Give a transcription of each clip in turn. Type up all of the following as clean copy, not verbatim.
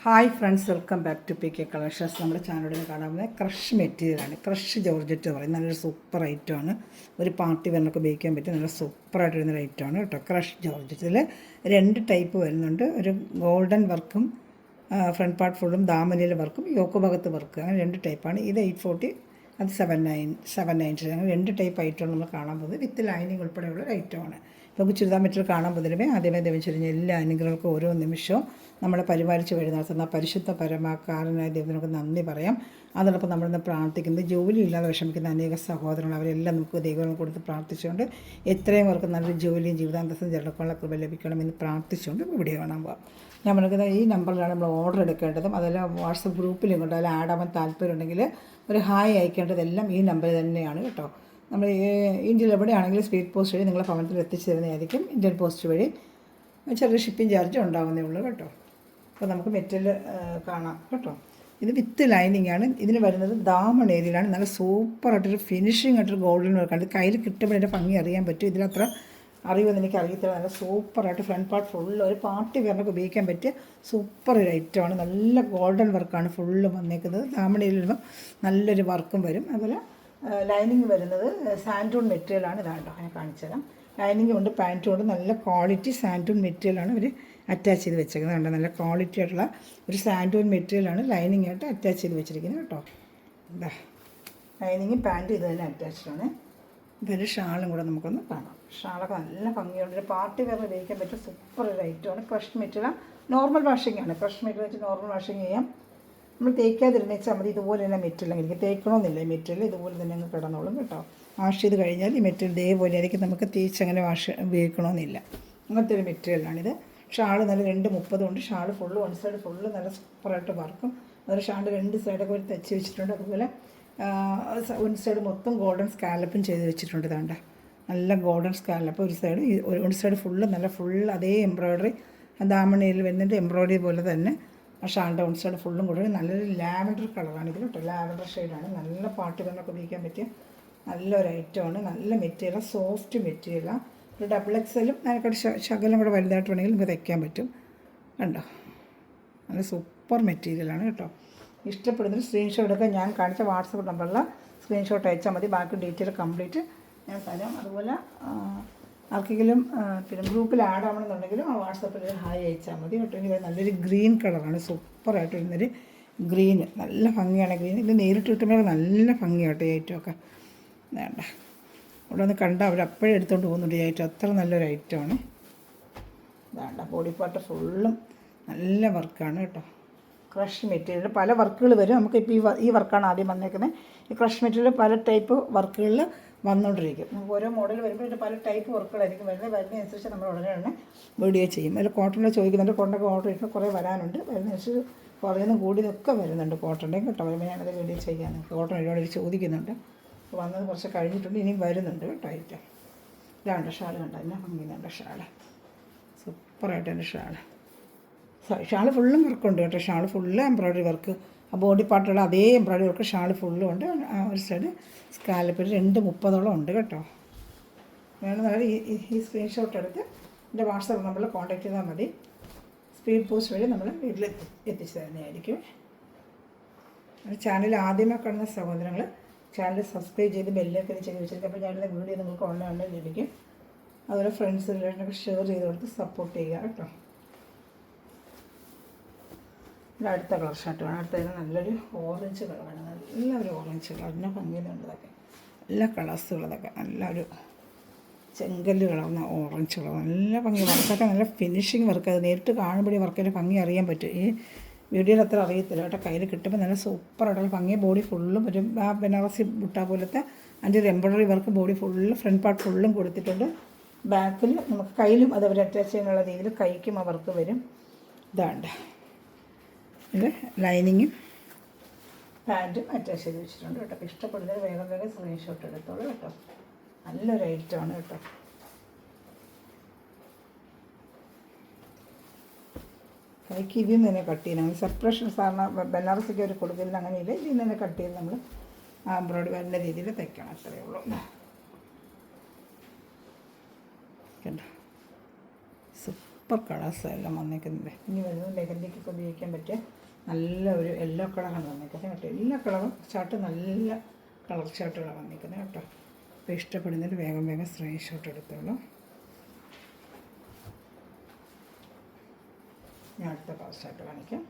Hi friends, welcome back to P K collections. നമ്മുടെ ചാനലിൽ കാണാൻ പോകുന്നത് ക്രഷ് മെറ്റീരിയലാണ്. ക്രഷ് ജോർജറ്റ് എന്ന് പറയും. നല്ലൊരു സൂപ്പർ ഐറ്റമാണ്. ഒരു പാർട്ടി വെയറിനൊക്കെ ഉപയോഗിക്കാൻ പറ്റിയ നല്ല സൂപ്പറായിട്ട് വരുന്നൊരു ഐറ്റമാണ് കേട്ടോ. ക്രഷ് ജോർജറ്റിൽ രണ്ട് ടൈപ്പ് വരുന്നുണ്ട്. ഒരു ഗോൾഡൻ വർക്കും ഫ്രണ്ട് പാർട്ട് ഫുള്ളും ദാമനിയിൽ വർക്കും യോക്ക് ഭാഗത്ത് വർക്ക്, അങ്ങനെ രണ്ട് ടൈപ്പാണ്. ഇത് 840, അത് 790 അങ്ങനെ രണ്ട് ടൈപ്പ് ഐറ്റമാണ് നമ്മൾ കാണാൻ പോകുന്നത്. വിത്ത് ലൈനിങ് ഉൾപ്പെടെയുള്ള ഒരു ഐറ്റമാണ്. നമുക്ക് ചുരിദാർ മെറ്റീരിയൽ കാണാൻ പോകുന്നതിന് ആദ്യമേ ദൈവം എല്ലാ അനുഗ്രഹങ്ങൾക്കും ഓരോ നിമിഷവും നമ്മളെ പരിപാലിച്ച് വഴി നടത്തുന്ന പരിശുദ്ധ പരമാകാരനായ ദൈവത്തിനൊക്കെ നന്ദി പറയാം. അതോടൊപ്പം നമ്മളിന്ന് പ്രാർത്ഥിക്കുന്നത് ജോലിയില്ലാതെ വിഷമിക്കുന്ന അനേക സഹോദരങ്ങൾ, അവരെല്ലാം നമുക്ക് ദൈവങ്ങൾ കൊടുത്ത് പ്രാർത്ഥിച്ചുകൊണ്ട് എത്രയും പേർക്ക് നല്ലൊരു ജോലിയും ജീവിതാന്തസ്സും ചെറുക്കാനുള്ള കൃപ ലഭിക്കണമെന്ന് പ്രാർത്ഥിച്ചുകൊണ്ട് വീഡിയോ കാണാൻ പോകാം. നമ്മൾക്ക് ഈ നമ്പറിലാണ് നമ്മൾ ഓർഡർ എടുക്കേണ്ടതും. അതെല്ലാം വാട്സപ്പ് ഗ്രൂപ്പിൽ കൊണ്ട് അതിൽ ആഡ് ആവാൻ താല്പര്യമുണ്ടെങ്കിൽ ഒരു ഹായ് അയക്കേണ്ടതെല്ലാം ഈ നമ്പർ തന്നെയാണ് കേട്ടോ. നമ്മൾ ഇന്ത്യയിൽ എവിടെയാണെങ്കിലും സ്പീഡ് പോസ്റ്റ് വഴി നിങ്ങളെ ഭവനത്തിൽ എത്തിച്ചു തരുന്നതായിരിക്കും. ഇന്ത്യൻ പോസ്റ്റ് വഴി ചെറിയ ഷിപ്പിംഗ് ചാർജ് ഉണ്ടാകുന്നേ ഉള്ളൂ കേട്ടോ. അപ്പോൾ നമുക്ക് മെറ്റീരിയൽ കാണാം കേട്ടോ. ഇത് വിത്ത് ലൈനിങ് ആണ്. ഇതിന് വരുന്നത് ദാമൺ ഏരിയയിലാണ്. നല്ല സൂപ്പറായിട്ടൊരു ഫിനിഷിംഗ് ആയിട്ടൊരു ഗോൾഡൻ വർക്കാണ്. ഇത് കയ്യിൽ കിട്ടുമ്പോൾ എൻ്റെ ഭംഗി അറിയാൻ പറ്റും. ഇതിലത്ര അറിയുമെന്ന് എനിക്ക് അറിയത്തില്ല. നല്ല സൂപ്പറായിട്ട് ഫ്രണ്ട് പാർട്ട് ഫുള്ള് ഒരു പാർട്ടി വെയറിനൊക്കെ ഉപയോഗിക്കാൻ പറ്റിയ സൂപ്പർ ഒരു ഐറ്റമാണ്. നല്ല ഗോൾഡൻ വർക്കാണ് ഫുള്ള് വന്നേക്കുന്നത്. ദാമണയിൽ വരുമ്പോൾ നല്ലൊരു വർക്കും വരും. അതുപോലെ ലൈനിങ് വരുന്നത് സാൻഡൂൺ മെറ്റീരിയലാണ്. ഇതാണ്ടോ ഞാൻ കാണിച്ചു തരാം. ലൈനിങ് കൊണ്ട് പാൻറ്റും കൊണ്ട് നല്ല ക്വാളിറ്റി സാൻഡൂൺ മെറ്റീരിയലാണ് അവർ അറ്റാച്ച് ചെയ്ത് വെച്ചേക്കുന്നത്. കണ്ടോ, നല്ല ക്വാളിറ്റി ആയിട്ടുള്ള ഒരു സാൻഡൂൺ മെറ്റീരിയലാണ് ലൈനിങ് ആയിട്ട് അറ്റാച്ച് ചെയ്ത് വെച്ചിരിക്കുന്നത് കേട്ടോ. ഇതാ ലൈനിങ് പാൻറ്റും ഇത് തന്നെ അറ്റാച്ച്ഡാണ്. ഇതൊരു ഷാളും കൂടെ നമുക്കൊന്ന് കാണാം. ഷാളൊക്കെ നല്ല ഭംഗിയുണ്ട്. ഒരു പാർട്ടി വെയർ ഉപയോഗിക്കാൻ പറ്റിയ സൂപ്പർ ഒരു ഐറ്റമാണ്. ക്രഷ് മെറ്റീരിയൽ നോർമൽ വാഷിംഗ് ആണ്. ക്രഷ് മെറ്റീരിയൽ വെച്ച് നോർമൽ വാഷിംഗ് ചെയ്യാം. നമ്മൾ തേക്കാതിരുന്നേച്ചാൽ മതി. ഇതുപോലെ തന്നെ മെറ്റീരിയൽ എനിക്ക് തേക്കണമെന്നില്ല. ഈ മെറ്റീരിയൽ ഇതുപോലെ തന്നെ അങ്ങ് കിടന്നോളും കേട്ടോ. വാഷ് ചെയ്ത് കഴിഞ്ഞാൽ ഈ മെറ്റീരിയൽ ഇതേപോലെ ആയിരിക്കും. നമുക്ക് തേച്ചങ്ങനെ ഉപയോഗിക്കണമെന്നില്ല. അങ്ങനത്തെ ഒരു മെറ്റീരിയലാണിത്. ഷാൾ നല്ല 230 കൊണ്ട് shawl full one side full നല്ല സൂപ്പറായിട്ട് വർക്കും. അതുപോലെ ഷാളിൻ്റെ രണ്ട് സൈഡൊക്കെ ഒരു തച്ച് വെച്ചിട്ടുണ്ട്. അതുപോലെ വൺ സൈഡ് മൊത്തം ഗോൾഡൻ സ്കാലപ്പും ചെയ്ത് വെച്ചിട്ടുണ്ട്. ഇതാണ്ട നല്ല ഗോൾഡൻ സ്കാലപ്പ് ഒരു സൈഡ്, വൺ സൈഡ് ഫുള്ള് നല്ല ഫുള്ള് അതേ എംബ്രോയ്ഡറി ദാമണിയിൽ വരുന്നതിൻ്റെ എംബ്രോയ്ഡറി പോലെ തന്നെ ആ ഷാളിൻ്റെ വൺ സൈഡ് ഫുള്ളും കൂടെ നല്ലൊരു ലാവൻഡർ കളറാണ് ഇതിൽ കേട്ടോ. ലാവൻഡർ ഷെയ്ഡാണ്. നല്ല പാർട്ടി വെയറിനൊക്കെ ഉപയോഗിക്കാൻ പറ്റിയ നല്ലൊരു ഐറ്റമാണ്. നല്ല മെറ്റീരിയൽ, സോഫ്റ്റ് മെറ്റീരിയലാണ്. ഒരു ഡബിൾ എക്സലും അതിനെക്കാട്ട് ശകലം കൂടെ വലുതായിട്ട് വേണമെങ്കിൽ നമുക്ക് തയ്ക്കാൻ പറ്റും. കണ്ടോ, നല്ല സൂപ്പർ മെറ്റീരിയലാണ് കേട്ടോ. ഇഷ്ടപ്പെടുന്നൊരു സ്ക്രീൻഷോട്ട് എടുക്കാൻ ഞാൻ കാണിച്ച വാട്സപ്പ് നമ്പറിൽ സ്ക്രീൻഷോട്ട് അയച്ചാൽ മതി. ബാക്കി ഡീറ്റെയിൽ കംപ്ലീറ്റ് ഞാൻ തരാം. അതുപോലെ ആർക്കെങ്കിലും പിന്നെ ഗ്രൂപ്പിൽ ആഡ് ആവണമെന്നുണ്ടെങ്കിലും ആ വാട്സപ്പിൽ ഹായ് അയച്ചാൽ മതി കേട്ടോ. ഇനി നല്ലൊരു ഗ്രീൻ കളറാണ്. സൂപ്പറായിട്ട് വരുന്നൊരു ഗ്രീൻ, നല്ല ഭംഗിയാണ് ഗ്രീൻ. ഇത് നേരിട്ട് കിട്ടുമ്പോൾ നല്ല ഭംഗിയാട്ടോ ഈ ഐറ്റമൊക്കെ. വേണ്ട ഇവിടെ ഒന്ന് കണ്ടാൽ അവരപ്പോഴും എടുത്തുകൊണ്ട് പോകുന്നുണ്ട് ഈ ഐറ്റം. അത്ര നല്ലൊരു ഐറ്റമാണ്. വേണ്ട ബോഡി പാർട്ട് ഫുള്ളും നല്ല വർക്കാണ് കേട്ടോ. ക്രഷ് മെറ്റീരിയൽ പല വർക്കുകൾ വരും. നമുക്കിപ്പോൾ ഈ വർക്കാണ് ആദ്യം വന്നേക്കുന്നത്. ഈ ക്രഷ് മെറ്റീരിയൽ പല ടൈപ്പ് വർക്കുകളിൽ വന്നുകൊണ്ടിരിക്കും. നമുക്ക് ഓരോ മോഡൽ വരുമ്പോൾ പല ടൈപ്പ് വർക്കുകളായിരിക്കും വരുന്നതനുസരിച്ച് നമ്മൾ ഉടനെ തന്നെ വീഡിയോ ചെയ്യും. അതിൽ കോട്ടണിൽ ചോദിക്കുന്നുണ്ട്. കോട്ടൊക്കെ ഓർഡർ ചെയ്യുമ്പോൾ കുറേ വരാനുണ്ട്. വരുന്നതനുസരിച്ച് കുറേയൊന്നും കൂടിയതൊക്കെ വരുന്നുണ്ട്. കോട്ടൻ്റെ കേട്ടോ. വരുമ്പോൾ ഞാനത് വീഡിയോ ചെയ്യാൻ കോട്ടൺ ഒരുപാട് ചോദിക്കുന്നുണ്ട്. വന്നത് കുറച്ച് കഴിഞ്ഞിട്ടുണ്ട്, ഇനിയും വരുന്നുണ്ട് കേട്ടോ ഐറ്റം. ഇതാണ്ട് ഷാൾ കണ്ടോ, എന്നാ ഭംഗിയുണ്ട് ഷാൾ. സൂപ്പറായിട്ട് എൻ്റെ ഷാൾ ഫുള്ളും വർക്കുണ്ട് കേട്ടോ. ഷാൾ ഫുള്ള് എംബ്രോയ്ഡറി വർക്ക്, ആ ബോഡി പാർട്ടുള്ള അതേ എംബ്രോയ്ഡറി വർക്ക് ഷാൾ ഫുള്ളും ഉണ്ട്. ആ ഒരു സൈഡ് സ്കാലപ്പിൽ 230 ഉണ്ട് കേട്ടോ. വേണമെന്നാൽ ഈ സ്ക്രീൻഷോട്ട് എടുത്ത് എൻ്റെ വാട്സാപ്പ് നമ്പറിൽ കോൺടാക്ട് ചെയ്താൽ മതി. സ്പീഡ് പോസ്റ്റ് വഴി നമ്മൾ വീട്ടിൽ എത്തിച്ചു തരുന്നതായിരിക്കും. ചാനൽ ആദ്യമേ കാണുന്ന സഹോദരങ്ങൾ ചാനൽ സബ്സ്ക്രൈബ് ചെയ്ത് ബെല്ലൊക്കെ ചെയ്ത് വെച്ചിരിക്കും. അപ്പോൾ ഞാനിൻ്റെ വീഡിയോ നിങ്ങൾക്ക് ഓൺലൈൻ ലഭിക്കും. അതുപോലെ ഫ്രണ്ട്സ് റിലേഷനൊക്കെ ഷെയർ ചെയ്ത് കൊടുത്ത് സപ്പോർട്ട് ചെയ്യുക കേട്ടോ. ഇവിടെ അടുത്ത കളർ ഷർട്ട് വേണം. അടുത്തതിന് നല്ലൊരു ഓറഞ്ച് കളറാണ്. നല്ലൊരു ഓറഞ്ച് കളർ, അതിൻ്റെ ഭംഗിയിലുള്ളതൊക്കെ എല്ലാ കളേഴ്സുള്ളതൊക്കെ നല്ലൊരു ചെങ്കല്ല് കളർന്ന ഓറഞ്ച് കളർ, നല്ല ഭംഗി. വർക്കൊക്കെ നല്ല ഫിനിഷിങ് വർക്ക്. അത് നേരിട്ട് കാണുമ്പോഴേ വർക്കിൻ്റെ ഭംഗി അറിയാൻ പറ്റും. ഈ വീഡിയോയിൽ അത്ര അറിയത്തില്ല കേട്ടോ. കയ്യിൽ കിട്ടുമ്പോൾ നല്ല സൂപ്പറായിട്ടുള്ള ഭംഗി. ബോഡി ഫുള്ളും ഒരു ബനാറസി ബുട്ട പോലത്തെ അതിൻ്റെ ഒരു embroidery work body full front part ഫുള്ളും കൊടുത്തിട്ടുണ്ട്. ബാക്കിൽ നമുക്ക് കയ്യിലും അത് അവർ അറ്റാച്ച് ചെയ്യാനുള്ള രീതിയിൽ കൈക്കും ആ വർക്ക് വരും. ഇതാണ്ട് ഇത് ലൈനിങ്ങും പാൻറ്റും അറ്റാച്ച് ചെയ്ത് വെച്ചിട്ടുണ്ട് കേട്ടോ. അപ്പോൾ ഇഷ്ടപ്പെടുന്നത് വേഗം വേഗം സ്ക്രീൻഷോട്ട് എടുത്തോളൂ കേട്ടോ. നല്ലൊരു ഐറ്റമാണ് കേട്ടോ. കൈക്ക് ഇതിൽ നിന്ന് തന്നെ കട്ട് ചെയ്യണം. സെപ്പറേഷൻ സാറിന് ബനാറസിക്ക് ഒരു കൊടുക്കലിൽ അങ്ങനെയില്ല. ഇതിൽ നിന്ന് തന്നെ കട്ട് ചെയ്ത് നമ്മൾ ആ എംബ്രോയ്ഡറി വരുന്ന രീതിയിൽ തയ്ക്കണം. അത്രയേ ഉള്ളൂ. കണ്ടോ, സൂപ്പർ കളേഴ്സ് എല്ലാം വന്നേക്കുന്നത്. ഇനി വരുന്നത് മെഹന്തിക്കൊക്കെ ഉപയോഗിക്കാൻ പറ്റിയ നല്ല ഒരു യെല്ലോ കളറാണ് വന്നേക്കുന്നത് കേട്ടോ. എല്ലാ കളറും ഷർട്ട് നല്ല കളർ ഷർട്ടുകളാണ് വന്നിരിക്കുന്നത് കേട്ടോ. അപ്പോൾ ഇഷ്ടപ്പെടുന്നതിൽ വേഗം വേഗം സ്ക്രീൻഷോട്ട് എടുത്തോളൂ. ഞാൻ അടുത്ത കളർ ഷർട്ട് കാണിക്കാം.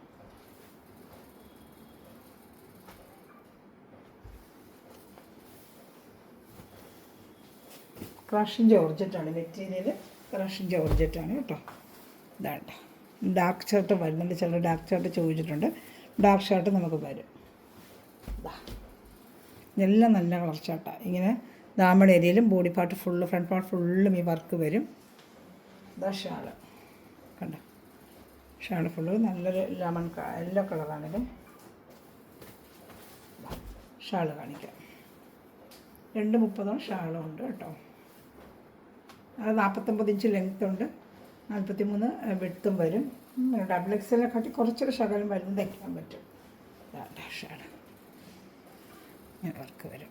ക്രഷ് ജോർജറ്റാണ് മെറ്റീരിയൽ. ക്രഷ് ജോർജറ്റാണ് കേട്ടോ. ഇതാണ്ട് ഡാർക്ക് ഷർട്ട് വരുന്നുണ്ട്. ചില ഡാർക്ക് ഷർട്ട് ചോദിച്ചിട്ടുണ്ട്. ഡാർക്ക് ഷർട്ട് നമുക്ക് വരും. ഇതെല്ലാം നല്ല കളർ ഷർട്ടാണ്. ഇങ്ങനെ ദാമൺ ഏരിയയിലും body part full front part ഫുള്ളും ഈ വർക്ക് വരും. ഇതാ ഷാള് കണ്ടോ. ഷാള് ഫുള്ള് നല്ലൊരു ലെമൺ യെല്ലോ കളറാണിത്. ഷാള് കാണിക്കാം. 2.30 ഷാളും ഉണ്ട് കേട്ടോ. അത് 49 ഇഞ്ച് ലെങ്ത് ഉണ്ട്, 43 വിഡ്ത്തും വരും. ഡബിൾ എക്സലിനെ കാട്ടി കുറച്ചൊരു ശകലം വരുന്നത് തയ്ക്കാൻ പറ്റും. ഷാള് വർക്ക് വരും.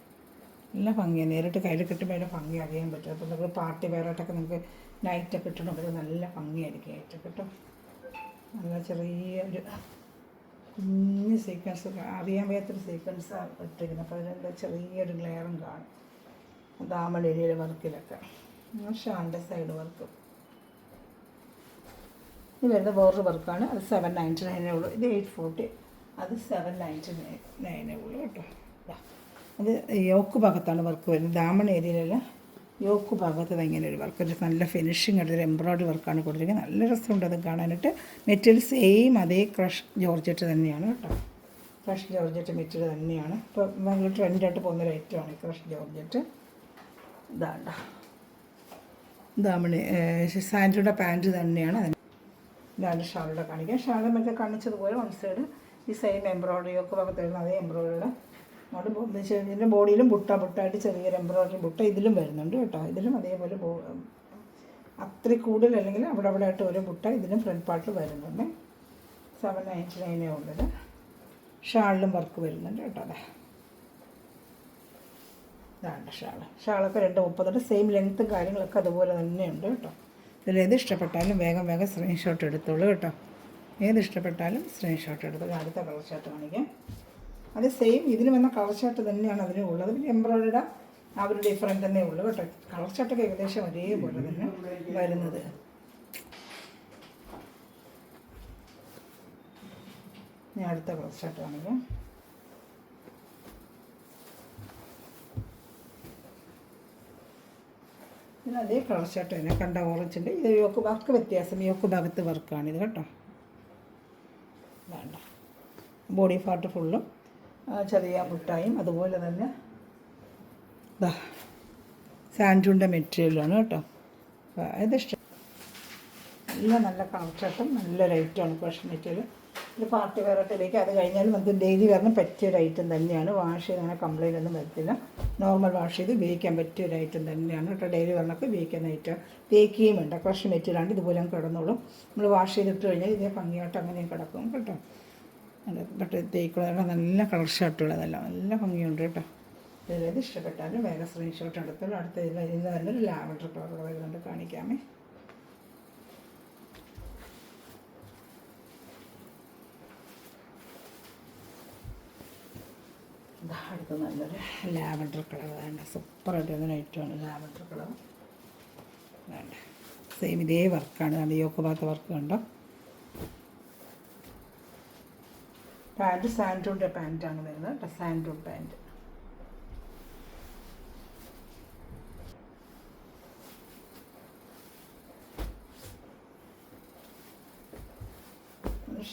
നല്ല ഭംഗിയാണ്. നേരിട്ട് കയ്യിൽ കിട്ടുമ്പോൾ അതിൻ്റെ ഭംഗി അറിയാൻ പറ്റും. അപ്പോൾ നമുക്ക് പാർട്ടി വെയറായിട്ടൊക്കെ നമുക്ക് നൈറ്റൊക്കെ ഇട്ടിട്ടുണ്ടെങ്കിൽ നല്ല ഭംഗിയായിരിക്കും നൈറ്റൊക്കെ കേട്ടോ. നല്ല ചെറിയൊരു കുഞ്ഞ് സീക്വൻസ് അറിയാൻ വയ്യാത്തൊരു സീക്വൻസാണ് ഇട്ടിരിക്കുന്നത്. അപ്പോൾ അതിൻ്റെ ചെറിയൊരു ഗ്ലെയറും കാണും ദാമൺ ഏരിയയിലെ വർക്കിലൊക്കെ. ഷാളിൻ്റെ സൈഡ് വർക്ക് ഇത് വരുന്ന വേറൊരു വർക്കാണ്. അത് 799 ഉള്ളൂ. ഇത് 840, അത് 799 ഉള്ളൂ കേട്ടോ. അത് യോക്ക് ഭാഗത്താണ് വർക്ക് വരുന്നത്. ദാമൺ ഏരിയയിലുള്ള യോക്ക് ഭാഗത്ത് ഇങ്ങനെ ഒരു വർക്ക്, ഒരു നല്ല ഫിനിഷിങ് ആയിട്ടൊരു എംബ്രോയ്ഡറി വർക്കാണ് കൊടുത്തിരിക്കുന്നത്. നല്ല രസമുണ്ട് അത് കാണാനായിട്ട്. മെറ്റീരിയൽ സെയിം അതേ ക്രഷ് ജോർജറ്റ് തന്നെയാണ് കേട്ടോ. ക്രഷ് ജോർജറ്റ് മെറ്റീരിയൽ തന്നെയാണ്. ഇപ്പോൾ നല്ല ട്രെൻഡായിട്ട് പോകുന്നൊരു ഐറ്റമാണ് ക്രഷ് ജോർജറ്റ്. ഇതാണ്ട ദാമണി സാൻഡ്രിയുടെ പാൻറ്റ് തന്നെയാണ്. ഇതാണ് ഷാളുടെ കാണിക്കുക. ഷാള് മറ്റേ കാണിച്ചതുപോലെ വൺ സൈഡ് ഈ സെയിം എംബ്രോയ്ഡറി ഒക്കെ ഭാഗത്ത് വരുന്ന അതേ എംബ്രോയ്ഡറിയുടെ അങ്ങോട്ട് ഇതിൻ്റെ ബോഡിയിലും ബുട്ടായിട്ട് ചെറിയൊരു എംബ്രോയ്ഡറി ബുട്ട ഇതിലും വരുന്നുണ്ട് കേട്ടോ. ഇതിലും അതേപോലെ അത്ര കൂടുതൽ അല്ലെങ്കിൽ അവിടെ ആയിട്ട് ഒരു ബുട്ട ഇതിലും ഫ്രണ്ട് പാർട്ടിൽ വരുന്നുണ്ട്. 799 ഉള്ളത്. ഷാളിലും വർക്ക് വരുന്നുണ്ട് കേട്ടോ. അതെ ഇതാണ് ഷാളൊക്കെ 2.30 സെയിം ലെങ്ത്തും കാര്യങ്ങളൊക്കെ അതുപോലെ തന്നെയുണ്ട് കേട്ടോ. ഇതിലേത് ഇഷ്ടപ്പെട്ടാലും വേഗം സ്ക്രീൻഷോട്ട് എടുത്തോളൂ കേട്ടോ. ഏത് ഇഷ്ടപ്പെട്ടാലും സ്ക്രീൻഷോട്ട് എടുത്തോളൂ. അടുത്ത കളർ ഷർട്ട് കാണിക്കാം. അത് സെയിം ഇതിന് വന്ന കളർ ഷർട്ട് തന്നെയാണ് അതിനും ഉള്ളത്. പിന്നെ എംബ്രോയ്ഡറിയുടെ ആ ഒരു ഡിഫറൻറ്റ് തന്നെ ഉള്ളൂ കേട്ടോ. കളർ ഷർട്ടൊക്കെ ഏകദേശം ഒരേപോലെ തന്നെ വരുന്നത്. ഞാൻ അടുത്ത കളർ ഷർട്ട് കാണിക്കാം. പിന്നെ അതേ കളർ ഷർട്ട് തന്നെ കണ്ട ഓറഞ്ചിൻ്റെ. ഇത് യോക്ക് വർക്ക് വ്യത്യാസം, യോക്ക് ഭാഗത്ത് വർക്കാണിത് കേട്ടോ. വേണ്ട ബോഡി പാർട്ട് ഫുള്ളും ചെറിയ മുട്ടായും അതുപോലെ തന്നെ സാൻഡൂണിൻ്റെ മെറ്റീരിയലാണ് കേട്ടോ. ഇതിഷ്ടം നല്ല കളർ ഷർട്ടും നല്ല റേറ്റുമാണ് ക്രഷ് മെറ്റീരിയൽ. ഒരു പാർട്ടി വെയറായിട്ടിലേക്ക് അത് കഴിഞ്ഞാൽ നമുക്ക് ഡെയിലി വെയറിന് പറ്റിയ ഒരു ഐറ്റം തന്നെയാണ്. വാഷ് ചെയ്ത് അങ്ങനെ കംപ്ലൈൻ്റ് ഒന്നും വരത്തില്ല. നോർമൽ വാഷ് ചെയ്ത് ഉപയോഗിക്കാൻ പറ്റിയ ഒരു ഐറ്റം തന്നെയാണ് കേട്ടോ. ഡെയിലി വെയറിനൊക്കെ ഉപയോഗിക്കുന്ന ഐറ്റം. തേക്കുകയും വേണ്ട. ക്രഷ് മെറ്റീരിയലാണ്. ഇതുപോലെ കിടന്നോളും. നമ്മൾ വാഷ് ചെയ്തിട്ട് കഴിഞ്ഞാൽ ഇതേ ഭംഗിയായിട്ട് അങ്ങനെയും കിടക്കും കേട്ടോ. ബട്ട് തേക്കുള്ള നല്ല കളർ ഷർട്ടുള്ളതല്ല നല്ല ഭംഗിയുണ്ട് കേട്ടോ. ഇതിലേത് ഇഷ്ടപ്പെട്ടാലും വേറെ സ്ക്രീൻഷോട്ട് എടുത്തോളൂ. അടുത്ത ഇതിൽ തന്നെ ഒരു ലാവൻഡർ കളറുള്ള വരുന്നുണ്ട്, കാണിക്കാമേ. അടുത്ത നല്ലൊരു ലാവൻഡർ കളർ വേണ്ട. സൂപ്പറായിട്ട് വരുന്ന ഐറ്റമാണ് ലാവൻഡർ കളർ വേണ്ട. സെയിം ഇതേ വർക്കാണ്. അത് യോക്ക് ഭാഗത്ത് വർക്ക് കണ്ടോ. പാൻറ്റ് സാൻഡൂണിൻ്റെ പാൻറ്റാണ് വരുന്നത് കേട്ടോ. സാൻഡൂൺ പാൻറ്റ്.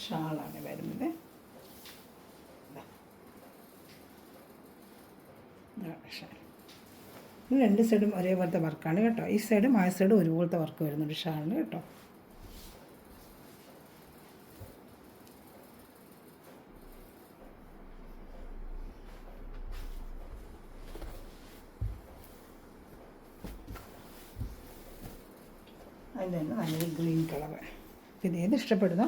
ഷാളാണ് വരുന്നത്. രണ്ട് സൈഡും ഒരേപോലത്തെ വർക്കാണ് കേട്ടോ. ഈ സൈഡും ആ സൈഡും ഒരുപോലത്തെ വർക്ക് വരുന്നുണ്ട് ഷാളിന് കേട്ടോ. അതിൻ്റെ തന്നെ നല്ലൊരു ഗ്രീൻ കളറ്. പിന്നെ ഏത് ഇഷ്ടപ്പെടുന്നോ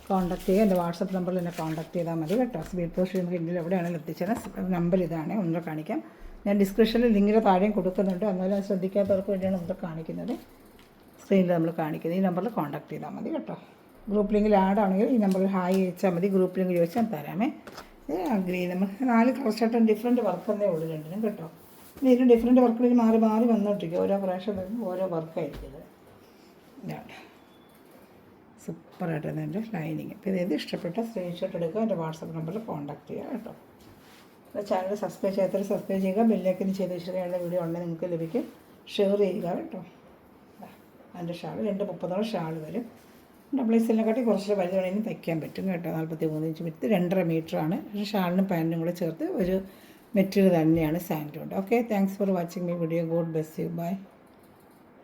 കോൺടാക്ട് ചെയ്യുക. എൻ്റെ വാട്സപ്പ് നമ്പറിൽ എന്നെ കോൺടാക്ട് ചെയ്താൽ മതി കേട്ടോ. സ്പീഡ് പോസ്റ്റ് നമുക്ക് ഇന്ത്യയിൽ എവിടെയാണെങ്കിലും എത്തിച്ചാൽ നമ്പർ ഇതാണ്. ഒന്നുകൂടെ കാണിക്കാം. ഞാൻ ഡിസ്ക്രിപ്ഷനിൽ ലിങ്കിൻ്റെ താഴെയും കൊടുക്കുന്നുണ്ട്. എന്നാലും അത് ശ്രദ്ധിക്കാത്തവർക്ക് വേണ്ടിയാണ് ഒന്നുകൂടെ കാണിക്കുന്നത്. സ്ക്രീനിൽ നമ്മൾ കാണിക്കുന്നത് ഈ നമ്പറിൽ കോൺടാക്ട് ചെയ്താൽ മതി കേട്ടോ. ഗ്രൂപ്പ് ലിങ്കിൽ ആഡ് ആണെങ്കിൽ ഈ നമ്പറിൽ ഹായ് അയച്ചാൽ മതി. ഗ്രൂപ്പ് ലിങ്ക് ചോദിച്ചാൽ തരാമേ. ഇത് ഗ്രീൻ നമ്മൾ 4 കളർ ഷർട്ടും ഡിഫറെൻറ്റ് വർക്ക് എന്നേ ഉള്ളൂ രണ്ടിനും കേട്ടോ. പിന്നെ ഇതിന് ഡിഫറെൻറ്റ് വർക്കിലേക്ക് മാറി മാറി വന്നോണ്ടിരിക്കും. ഓരോ പ്രാവശ്യം വരുമ്പോൾ ഓരോ വർക്കായിരിക്കും ഇത്. ഇതാണ് സൂപ്പറായിട്ട് എൻ്റെ ലൈനിങ്. അപ്പോൾ ഇത് ഇഷ്ടപ്പെട്ട സ്ക്രീൻഷോട്ട് എടുക്കുക, എൻ്റെ വാട്സപ്പ് നമ്പറിൽ കോൺടാക്ട് ചെയ്യുക കേട്ടോ. ചാനൽ സബ്സ്ക്രൈബ് ചെയ്യാത്തവർ സബ്സ്ക്രൈബ് ചെയ്യുക. ബെല്ലൈക്കൻ ചെയ്ത് വെച്ചിട്ടുള്ള വീഡിയോ ഉണ്ടെങ്കിൽ നിങ്ങൾക്ക് ലഭിക്കും. ഷെയർ ചെയ്യുക കേട്ടോ. അതിൻ്റെ ഷാൾ 230 ഷാൾ വരും. ഡബിൾ എക്സലിനെക്കാട്ടി കുറച്ചുകൂടെ വലുത് വേണമെങ്കിൽ തയ്ക്കാൻ പറ്റും കേട്ടോ. 43 ഇഞ്ച് വിത്ത് 2.5 മീറ്ററാണ്. ഷാളിനും പാൻറ്റും കൂടെ ചേർത്ത് ഒരു മെറ്റീരിയൽ തന്നെയാണ് സാൻഡും ഉണ്ട്. Okay, thanks for watching my video. God bless you. By.